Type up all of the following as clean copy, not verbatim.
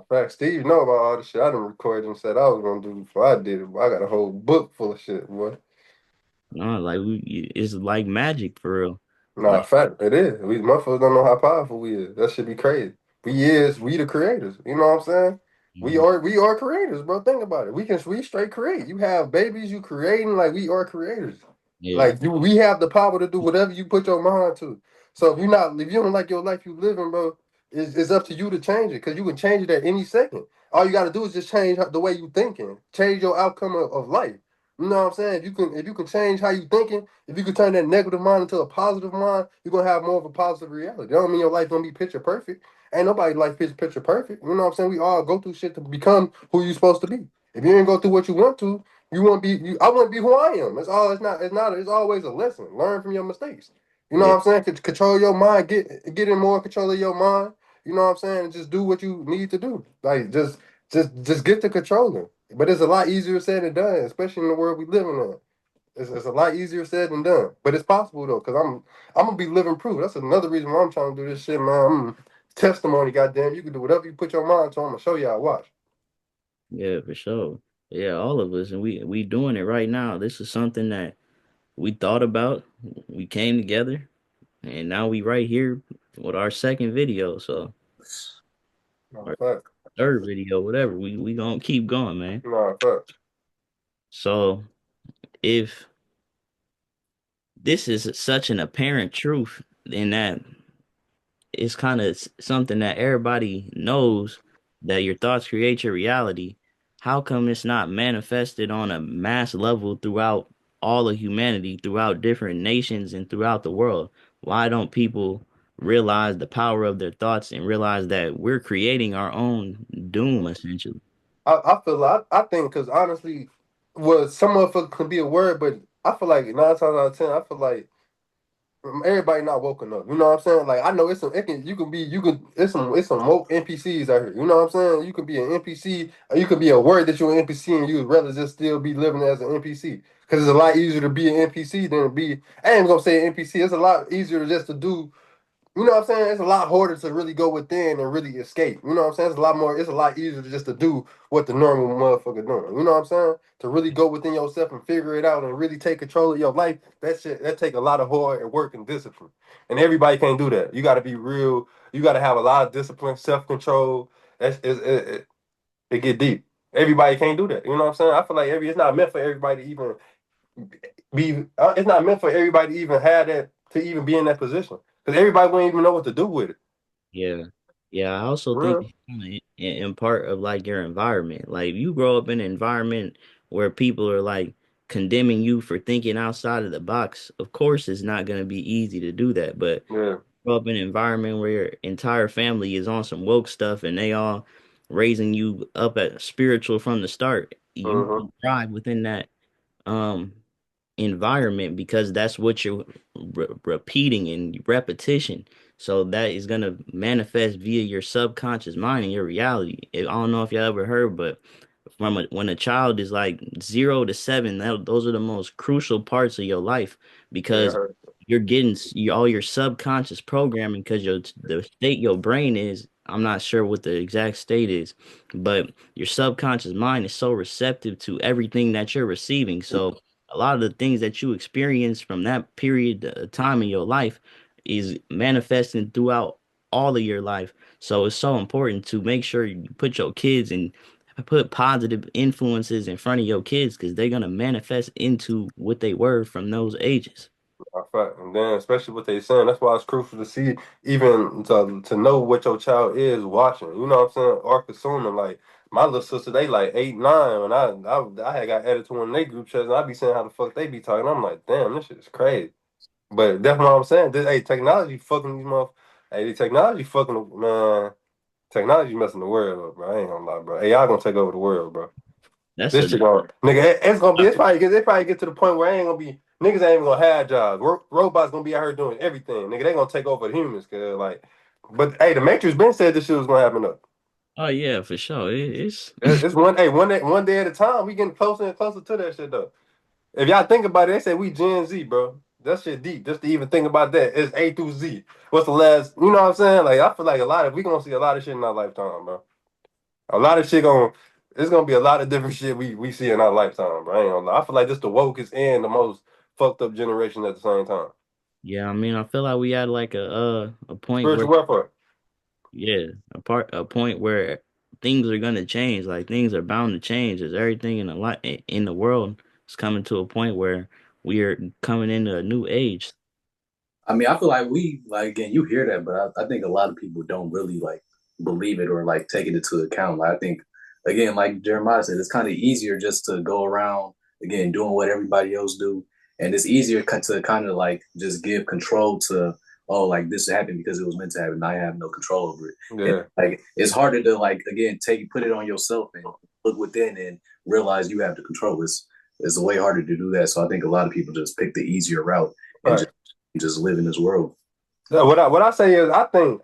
Fact, Steve know about all the shit I done recorded and said I was gonna do before I did it. But I got a whole book full of shit, boy. No, like it's like magic for real. Nah, Like, fact, it is. We motherfuckers don't know how powerful we is. That should be crazy. We the creators. You know what I'm saying? We mhm, are we are creators, bro. Think about it. We straight create. You have babies, you creating like we are creators. yeah, Like we have the power to do whatever you put your mind to. So if you don't like your life you living, bro, it's up to you to change it because you can change it at any second. All you got to do is just change the way you thinking, change your outcome of life. You know what I'm saying? If you can change how you thinking, if you can turn that negative mind into a positive mind, you're gonna have more of a positive reality. That don't mean your life gonna be picture perfect. Ain't nobody life picture perfect. You know what I'm saying? We all go through shit to become who you supposed to be. If you didn't go through what you want to, you won't be. I wouldn't be who I am. It's all. It's not. It's not. It's always a lesson. Learn from your mistakes. You know yeah, what I'm saying? Control your mind. Get in more control of your mind. You know what I'm saying? And just do what you need to do. Like just get to controlling. But it's a lot easier said than done, especially in the world we live in. It's a lot easier said than done, but it's possible though, because I'm gonna be living proof. That's another reason why I'm trying to do this shit, man. Testimony, goddamn. You can do whatever you put your mind to. I'm gonna show y'all. Watch. yeah, for sure. Yeah, all of us, and we doing it right now. This is something that we thought about. We came together, and now we right here with our second video. So No our fact. third video, whatever. We gonna keep going, man. No fact. So if this is such an apparent truth, in that it's kind of something that everybody knows, that your thoughts create your reality. How come it's not manifested on a mass level throughout all of humanity, throughout different nations and throughout the world? Why don't people realize the power of their thoughts and realize that we're creating our own doom essentially? I feel like I think because honestly, well, some motherfucker could be a word, but I feel like 9 times out of 10, I feel like everybody not woken up. You know what I'm saying? Like I know it's some it can you can be you can it's some woke NPCs out here. You know what I'm saying? You could be an NPC or you could be a word that you're an NPC and you would rather just still be living as an NPC. Because it's a lot easier to be an NPC than to be I ain't gonna say NPC. It's a lot easier just to do you know what I'm saying? It's a lot harder to really go within and really escape. You know what I'm saying? It's a lot easier to just to do what the normal motherfucker doing. You know what I'm saying? To really go within yourself and figure it out and really take control of your life, that take a lot of hard work and discipline. And everybody can't do that. You gotta be real, you gotta have a lot of discipline, self-control. It get deep. Everybody can't do that. You know what I'm saying? I feel like it's not meant for everybody to even it's not meant for everybody to even have that to even be in that position because everybody wouldn't even know what to do with it. Yeah. Yeah, I also think For it's kinda in part of like your environment. Like if you grow up in an environment where people are like condemning you for thinking outside of the box, of course it's not going to be easy to do that. But real. grow up in an environment where your entire family is on some woke stuff and they all raising you up at spiritual from the start, Yeah. you thrive within that um environment because that's what you're repeating and repetition. So that is going to manifest via your subconscious mind and your reality. I don't know if y'all ever heard, but when a child is like 0 to 7, those are the most crucial parts of your life Yeah, I because heard. you're getting all your subconscious programming because the state your brain is. I'm not sure what the exact state is, but your subconscious mind is so receptive to everything that you're receiving. So a lot of the things that you experience from that period of time in your life is manifesting throughout all of your life. So it's so important to make sure you put your kids and put positive influences in front of your kids because they're gonna manifest into what they were from those ages. Fact. And then especially what they saying, that's why it's crucial to see even to know what your child is watching. You know what I'm saying? Or consuming. Like my little sister, they like 8, 9, and I had got added to one of their group chats, and I be saying how the fuck they be talking. I'm like, damn, this shit is crazy. But that's what I'm saying. Hey, technology fucking these motherfuckers. Hey, the technology fucking man. Technology messing the world up, bro. I ain't gonna lie, bro. AI gonna take over the world, bro. That's This a shit gonna nigga. It's gonna be. It probably get to the point where ain't gonna be niggas ain't even gonna have jobs. Robots gonna be out here doing everything, nigga. They gonna take over the humans, cause like. But hey, the Matrix been said this shit was gonna happen though. oh yeah, for sure. It's It's one day at a time. We getting closer and closer to that shit though. If y'all think about it, they say we Gen Z, bro. That shit deep. Just to even think about that, it's A through Z. What's the last? You know what I'm saying? Like I feel like we gonna see a lot of shit in our lifetime, bro. A lot of shit going. It's gonna be a lot of different shit we see in our lifetime, bro. I ain't gonna lie. I feel like this the wokest and the most fucked up generation at the same time. Yeah, I mean, I feel like we had like a point where Spiritual warfare. yeah, a point where things are gonna change. Like things are bound to change. As everything in the in the world is coming to a point where we are coming into a new age. I mean, I feel like we like again, you hear that, but I think a lot of people don't really like believe it or like take it into account. Like I think again, like Jeremiah said, it's kind of easier just to go around again doing what everybody else do, and it's easier to kind of like just give control to oh like this happened because it was meant to happen. I have no control over it, and Yeah. like it's harder to like again take put it on yourself and look within and realize you have the control. It's way harder to do that. So I think a lot of people just pick the easier route and Right. just live in this world. So what I say is I think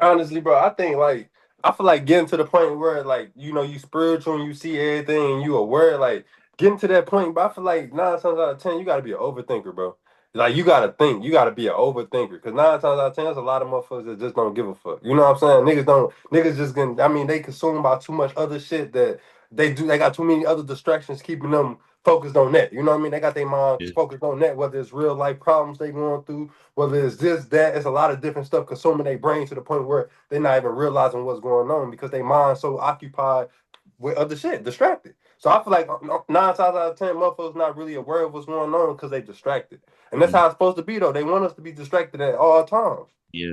honestly, bro, I think like I feel like getting to the point where like you spiritual and you see everything and you aware, like getting to that point. But I feel like 9 times out of 10 you got to be an overthinker, bro. Like you got to think, you got to be an overthinker because 9 times out of 10 there's a lot of motherfuckers that just don't give a fuck. You know what I'm saying? Niggas just getting. I mean, they consume about too much other shit that they got too many other distractions keeping them focused on that. You know what I mean? They got their minds Yeah, focused on that, whether it's real life problems they going through, whether it's this, that, it's a lot of different stuff consuming their brain to the point where they're not even realizing what's going on because their mind's so occupied with other shit, distracted. So I feel like 9 times out of 10, motherfuckers not really aware of what's going on because they distracted. And that's mm, how it's supposed to be though. They want us to be distracted at all times. yeah,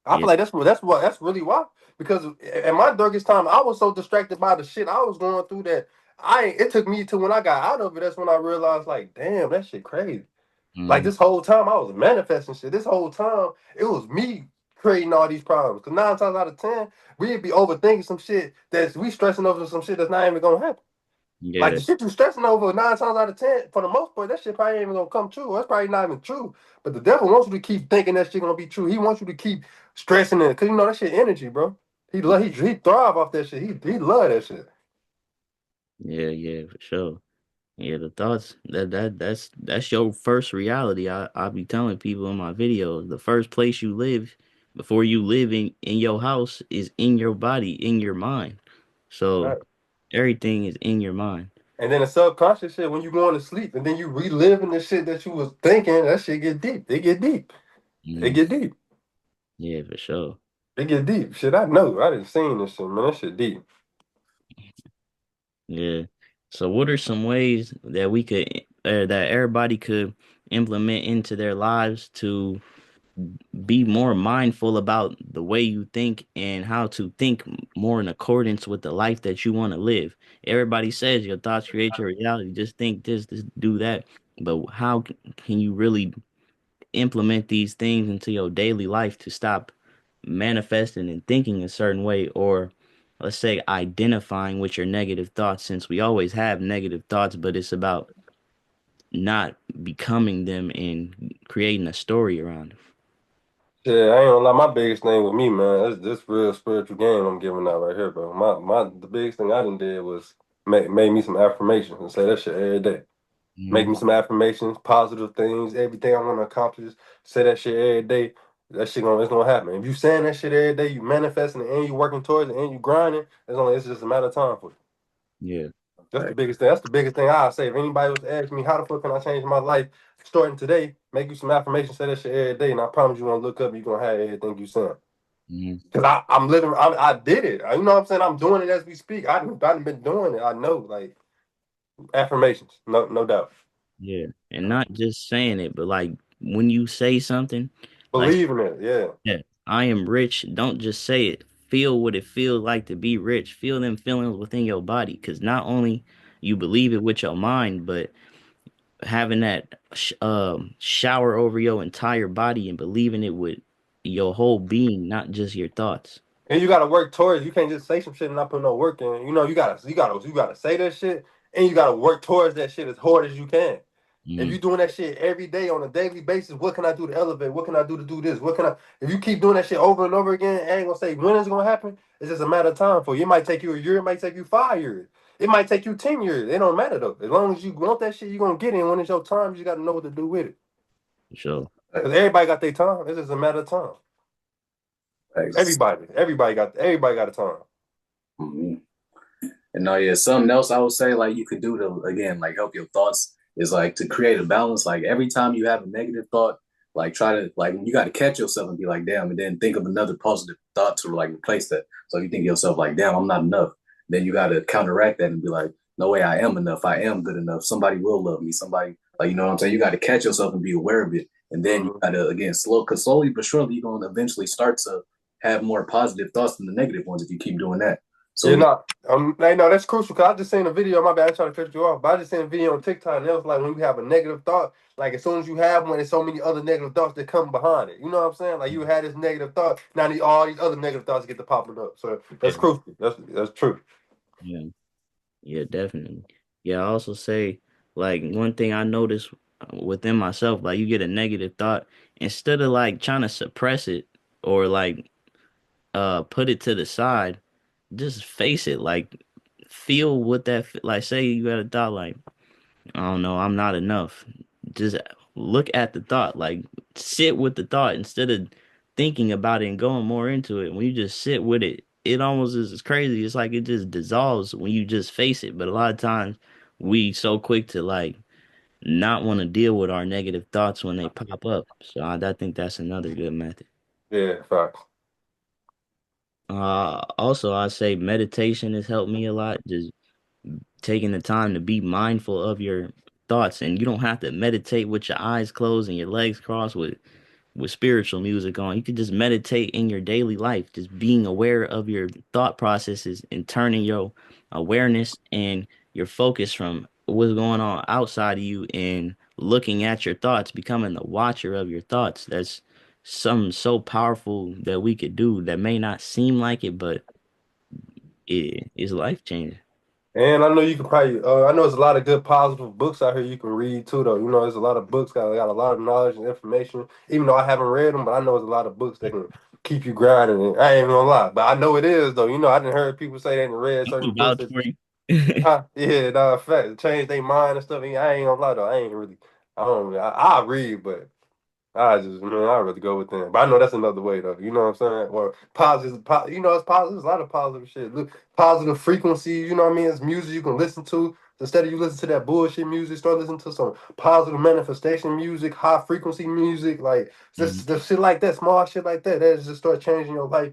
I yeah, feel like that's really why. Because at my darkest time, I was so distracted by the shit I was going through that it took me to when I got out of it, that's when I realized like, damn, that shit crazy. Like mm, this whole time I was manifesting shit. This whole time it was me creating all these problems. Cause 9 times out of 10, we'd be overthinking some shit that's we stressing over some shit that's not even gonna happen. Like yeah, the shit you stressing over 9 times out of 10, for the most part, that shit probably ain't even gonna come true. That's probably not even true. But the devil wants you to keep thinking that shit gonna be true. He wants you to keep stressing it. Cause that shit energy, bro. He thrive off that shit. He love that shit. yeah, yeah, for sure. Yeah, the thoughts that's your first reality. I be telling people in my videos, the first place you live before you live in your house is in your body, in your mind. So Right. everything is in your mind. And then the subconscious shit, when you going to sleep and then you reliving the shit that you was thinking, that shit get deep. It get deep. It Mm, get deep. yeah, for sure. It get deep. Shit, I know. I didn't seen this shit, man. That shit deep. Yeah. So what are some ways that we could that everybody could implement into their lives to be more mindful about the way you think and how to think more in accordance with the life that you want to live. Everybody says your thoughts create your reality. Just think this, do that. But how can you really implement these things into your daily life to stop manifesting and thinking a certain way, or let's say identifying with your negative thoughts, since we always have negative thoughts, but it's about not becoming them and creating a story around them. Yeah, I ain't gonna lie. My biggest thing with me, man, is this real spiritual game I'm giving out right here, bro. The biggest thing I done did was make me some affirmations and say that shit every day. Make Mm, me some affirmations, positive things, everything I want to accomplish. Say that shit every day. That shit it's gonna happen. If you saying that shit every day, you manifesting it and you working towards it and you grinding, it's just a matter of time for you. yeah. That's the biggest thing. That's the biggest thing I say. If anybody was to ask me how the fuck can I change my life starting today, make you some affirmations, say that shit every day, and I promise you gonna look up, you're gonna have everything you saying. Mm, Cause I'm living, I did it. You know what I'm saying? I'm doing it as we speak. I've been doing it. I know, like affirmations, no doubt. yeah. And not just saying it, but like when you say something, like, Believe in it, yeah. yeah, I am rich. Don't just say it. Feel what it feels like to be rich. Feel them feelings within your body. Because not only you believe it with your mind, but having that shower over your entire body and believing it with your whole being, not just your thoughts. And you gotta work towards. You can't just say some shit and not put no work in. You gotta say that shit, and you gotta work towards that shit as hard as you can. If Mm, you doing that shit every day on a daily basis, what can I do to elevate? What can I do to do this? What can I? If you keep doing that shit over and over again, I ain't gonna say when it's gonna happen. It's just a matter of time for you. It might take you a year. It might take you 5 years. It might take you 10 years. It don't matter though. As long as you want that shit, you gonna get it. And when it's your time, you just gotta know what to do with it. for sure. 'Cause everybody got their time. It's just a matter of time. Thanks. Everybody got a time. Mhm. And no, yeah, something else I would say like you could do to again like help your thoughts is like to create a balance. Like every time you have a negative thought, like try to like you got to catch yourself and be like, damn, and then think of another positive thought to like replace that. So if you think to yourself like, damn, I'm not enough, then you got to counteract that and be like, no way, I am enough. I am good enough. Somebody will love me. Somebody like you know what I'm saying. You got to catch yourself and be aware of it, and then you Mm-hmm. got to again cause slowly but surely you're gonna eventually start to have more positive thoughts than the negative ones if you keep doing that. Yeah, So no, no, that's crucial because I just seen a video. My bad, I trying to cut you off, but I just seen a video on TikTok, and it was like when you have a negative thought, like as soon as you have one, there's so many other negative thoughts that come behind it. You know what I'm saying? Like you had this negative thought, now all these other negative thoughts get to popping up. So Yeah, that's crucial. That's true. yeah, yeah, definitely. Yeah, I also say like one thing I noticed within myself, like you get a negative thought, instead of like trying to suppress it or like put it to the side, just face it. Like feel what like say you got a thought like I don't know, I'm not enough. Just look at the thought, like sit with the thought instead of thinking about it and going more into it. When you just sit with it, it almost is crazy. It's like it just dissolves when you just face it. But a lot of times we so quick to like not want to deal with our negative thoughts when they pop up. So I think that's another good method. Yeah, facts. Also, I say meditation has helped me a lot. Just taking the time to be mindful of your thoughts, and you don't have to meditate with your eyes closed and your legs crossed with spiritual music on. You can just meditate in your daily life, just being aware of your thought processes and turning your awareness and your focus from what's going on outside of you and looking at your thoughts, becoming the watcher of your thoughts. That's something so powerful that we could do that may not seem like it, but it is life changing. And I know you can probably, I know there's a lot of good positive books out here you can read too, though. You know, there's a lot of books got a lot of knowledge and information. Even though I haven't read them, but I know there's a lot of books that can keep you grounded. And I ain't gonna lie, but I know it is though. You know, I didn't heard people say they didn't read I'm certain gonna books vouch that, for you. yeah, nah, fact, change their mind and stuff. And I ain't gonna lie though, I ain't really, I don't, I read, but. I'd rather go with them. But I know that's another way though. You know what I'm saying? Or positive, you know, it's positive. There's a lot of positive shit. Look, positive frequencies. You know what I mean? It's music you can listen to instead of you listen to that bullshit music. Start listening to some positive manifestation music, high frequency music, like just Mhm. the shit like that, small shit like that. That just start changing your life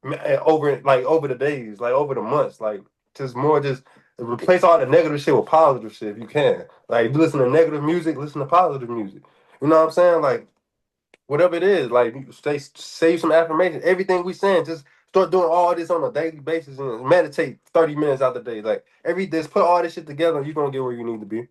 over the days, like over the months, like just more just replace all the negative shit with positive shit if you can. Like if you listen to negative music, listen to positive music. You know what I'm saying? Like whatever it is, like stay save some affirmation. Everything we saying, just start doing all this on a daily basis and meditate 30 minutes out the day. Like just put all this shit together and you're gonna get where you need to be.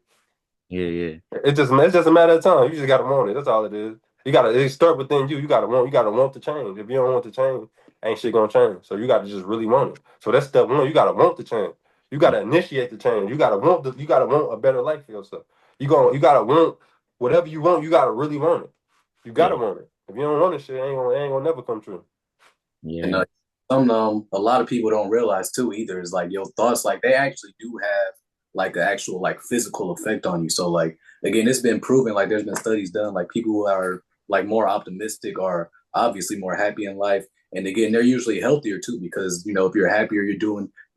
Yeah, yeah, It's just a matter of time. You just gotta want it. That's all it is. It start within you. You gotta want to change. If you don't want to change, ain't shit gonna change. So you gotta just really want it. So that's step one. You gotta want to change. You yeah, gotta initiate the change. You gotta want a better life for yourself. You gotta want whatever you want, you gotta really want it. You gotta yeah, want it. If you don't want it, shit ain't gonna never come true. and yeah, some a lot of people don't realize too either is like your thoughts like they actually do have like an actual like physical effect on you. So like again, it's been proven like there's been studies done like people who are like more optimistic are obviously more happy in life. And again, they're usually healthier too because you know if you're happier, you're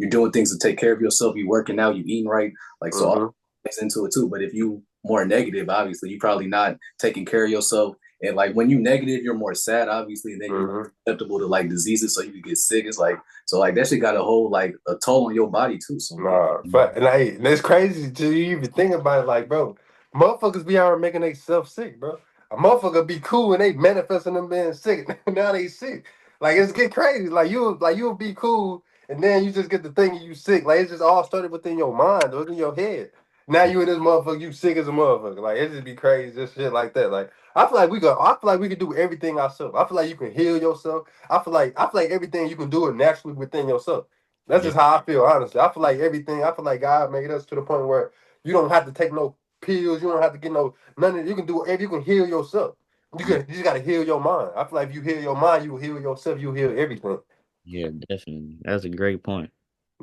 doing things to take care of yourself, you working out, you eating right, like so all Mm-hmm. things into it too. But if you more negative, obviously you probably not taking care of yourself. And like when you negative, you're more sad, obviously, and then you're Mm-hmm. susceptible to like diseases, so you can get sick. It's like so like that shit got a whole like a toll on your body too. So like Nah, fact. And it's crazy to you even think about it. Like, bro, motherfuckers be out here making themselves sick, bro. A motherfucker be cool and they manifesting them being sick. Now they sick. Like it's get crazy. You'll be cool and then you just get the thing you sick. Like it's just all started within your mind or within your head. Now you in this motherfucker, you sick as a motherfucker. Like it just be crazy, just shit like that. Like I feel like we can do everything ourselves. I feel like you can heal yourself. I feel like everything you can do it naturally within yourself. That's yeah, just how I feel, honestly. I feel like God made us to the point where you don't have to take no pills, you don't have to get no none of you can do you can heal yourself. yeah, You just gotta heal your mind. I feel like if you heal your mind, you heal yourself, you heal everything. yeah, definitely. That's a great point.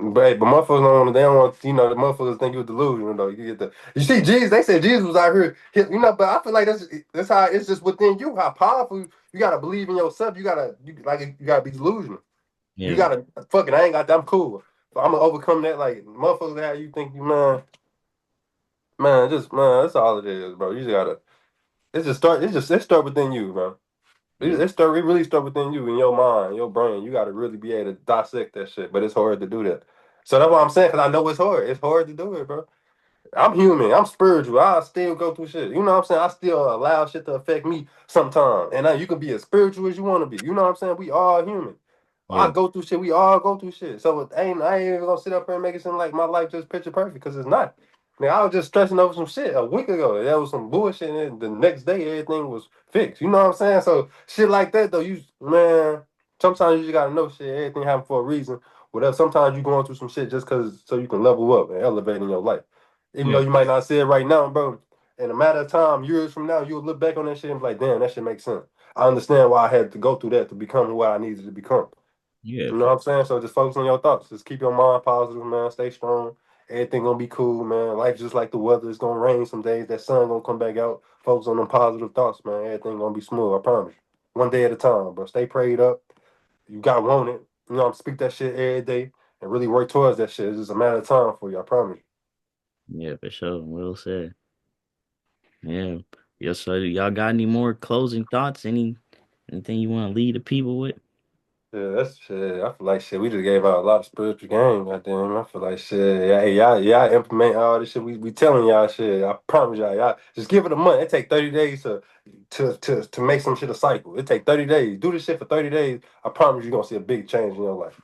But motherfuckers don't want. They don't want. The motherfuckers think you're delusional though. You get the. You see, Jesus. They said Jesus was out here. But I feel like that's how it's just within you. How powerful you gotta believe in yourself. You gotta be delusional. You Yeah, gotta fuck it. I ain't got that. I'm cool. But I'm gonna overcome that. Like motherfuckers, how you think you man. That's all it is, bro. You just gotta. It's just start. It start within you, bro. yeah, It really start within you, in your mind, your brain. You got to really be able to dissect that shit, but it's hard to do that. So that's what I'm saying, because I know it's hard. It's hard to do it, bro. I'm human. I'm spiritual. I still go through shit. You know what I'm saying? I still allow shit to affect me sometimes. And you can be as spiritual as you want to be. You know what I'm saying? We all human. I yeah, go through shit. We all go through shit. So I ain't even gonna sit up here and make it seem like my life just picture perfect because it's not. Man, I was just stressing over some shit a week ago. That was some bullshit, and then the next day everything was fixed. You know what I'm saying? So shit like that though, man. Sometimes you just gotta know shit. Everything happen for a reason. Whatever. Sometimes you going through some shit just cause so you can level up and elevate in your life. Even though yeah, you might not see it right now, bro. In a matter of time, years from now, you'll look back on that shit and be like, damn, that shit makes sense. I understand why I had to go through that to become who I needed to become. yeah, You know what I'm saying? So just focus on your thoughts. Just keep your mind positive, man. Stay strong. Everything gonna be cool, man. Life just like the weather. It's gonna rain some days. That sun gonna come back out. Focus on them positive thoughts, man. Everything gonna be smooth. I promise you. One day at a time, bro. Stay prayed up. You got want it. Speak that shit every day and really work towards that shit. It's just a matter of time for you. I promise yeah, for sure. Well said. Yeah. Yes, so y'all got any more closing thoughts? Anything you want to lead the people with? you. Yeah, that's shit. I feel like shit. We just gave out a lot of spiritual game. Goddamn. I feel like shit. Yeah, hey, y'all implement all this shit. We telling y'all shit. I promise y'all. Y'all just give it a month. It take 30 days to make some shit a cycle. It take 30 days. Do this shit for 30 days. I promise you're gonna see a big change in your life.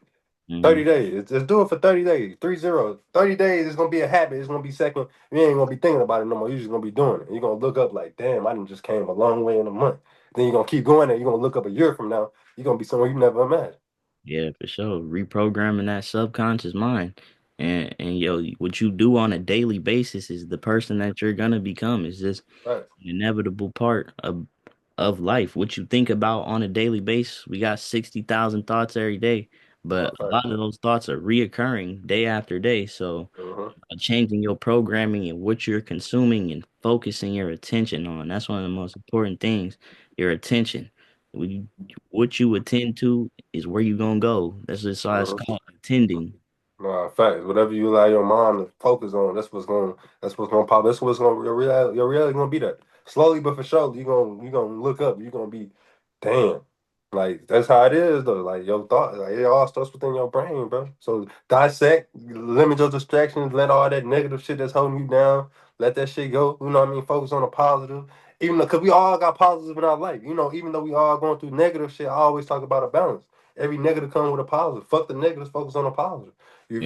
Hmm. 30 days. Just do it for 30 days. 30. 30 days is gonna be a habit. It's gonna be second. You ain't gonna be thinking about it no more. You're just gonna be doing it. You're gonna look up like, damn, I done just came a long way in a month. Then you're gonna keep going and you're gonna look up a year from now. You're gonna be somewhere you never imagined. Yeah, for sure. Reprogramming that subconscious mind. And yo, what you do on a daily basis is the person that you're gonna become. It's just Right. an inevitable part of life. What you think about on a daily basis, we got 60,000 thoughts every day, No, but a fact. lot of those thoughts are reoccurring day after day. So Uh-huh. changing your programming and what you're consuming and focusing your attention on. That's one of the most important things. Your attention. When you, what you attend to is where you're gonna go. That's just why it's Uh-huh. called attending. No, facts. Whatever you allow your mind to focus on, that's what's gonna pop. That's what's gonna your reality gonna be that. Slowly but for sure, you gonna look up, you're gonna be damn. Like that's how it is though. Like your thought, like it all starts within your brain, bro. So dissect, limit your distractions, let all that negative shit that's holding you down, let that shit go. You know what I mean? Focus on the positive. Even though, cause we all got positives in our life. Even though we all going through negative shit, I always talk about a balance. Every negative comes with a positive. Fuck the negatives, focus on the positive. If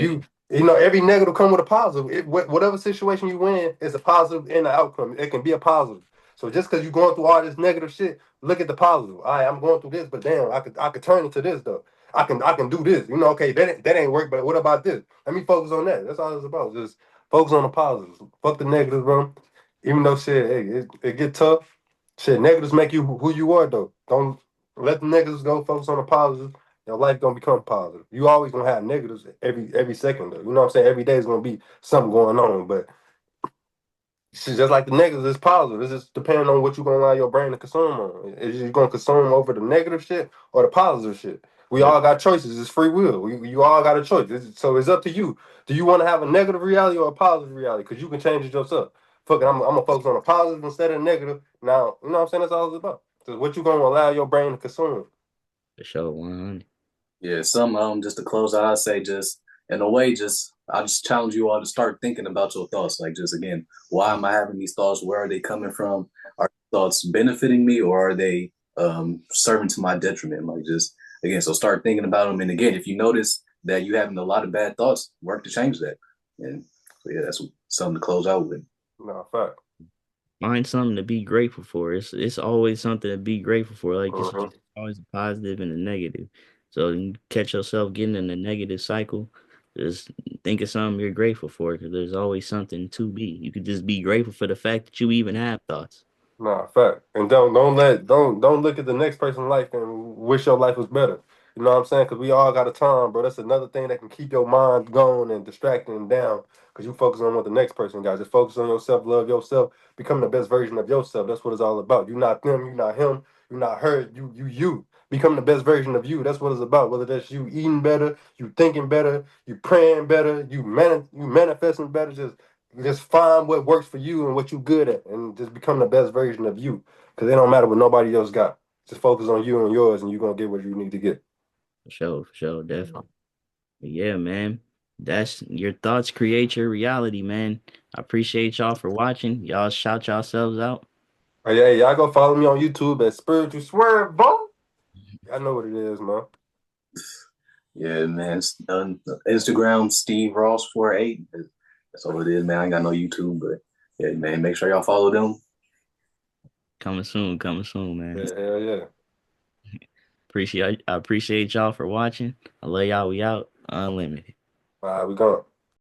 Yeah, every negative come with a positive. Whatever situation you in is a positive in the outcome. It can be a positive. So just because you're going through all this negative shit, look at the positive. All right, I'm going through this, but damn, I could turn into this though. I can do this. Okay, that ain't work, but what about this? Let me focus on that. That's all it's about. Just focus on the positives. Fuck the negatives, bro. Even though shit, hey, it get tough. Shit, negatives make you who you are though. Don't let the negatives go. Focus on the positives. Your life gonna become positive. You always gonna have negatives every second though. You know what I'm saying? Every day is gonna be something going on, but shit, just like the negatives is positive. It's just depending on what you're gonna allow your brain to consume on. Is you gonna consume over the negative shit or the positive shit? We yeah, all got choices. It's free will. You all got a choice. So it's up to you. Do you want to have a negative reality or a positive reality? Because you can change it yourself. Fuck it, I'm gonna focus on the positive instead of negative. Now, you know what I'm saying? That's all it's about. So what you gonna allow your brain to consume? for sure. 100. Yeah, some just to close out, I say just in a way, just I just challenge you all to start thinking about your thoughts. Like just again, why am I having these thoughts? Where are they coming from? Are thoughts benefiting me or are they serving to my detriment? Like just again, so start thinking about them. And again, if you notice that you having a lot of bad thoughts, work to change that. And so yeah, that's something to close out with. No, fact. Find something to be grateful for. It's always something to be grateful for. Like you said, Uh-huh. it's always a positive and a negative. So you catch yourself getting in a negative cycle, just think of something you're grateful for because there's always something to be. You could just be grateful for the fact that you even have thoughts. Nah, fact. And don't look at the next person's life and wish your life was better. You know what I'm saying? Because we all got a time, bro. That's another thing that can keep your mind going and distracting and down. Because you focus on what the next person got. Just focus on yourself, love yourself, become the best version of yourself. That's what it's all about. You're not them, you're not him, you're not her. You. Become the best version of you. That's what it's about. Whether that's you eating better, you thinking better, you praying better, you manifesting better. Just find what works for you and what you good at, and just become the best version of you. Because it don't matter what nobody else got. Just focus on you and yours, and you're gonna get what you need to get. For sure, definitely. But yeah, man. That's your thoughts create your reality, man. I appreciate y'all for watching. Y'all shout yourselves out. Hey, y'all go follow me on YouTube at Spiritual Swerve, bro. I know what it is, man. Yeah, man. Instagram Steve Ross 48. That's all it is, man. I ain't got no YouTube, but yeah, man. Make sure y'all follow them. Coming soon, man. Yeah, hell yeah. I appreciate y'all for watching. I love y'all. We out. Unlimited. All right, we going.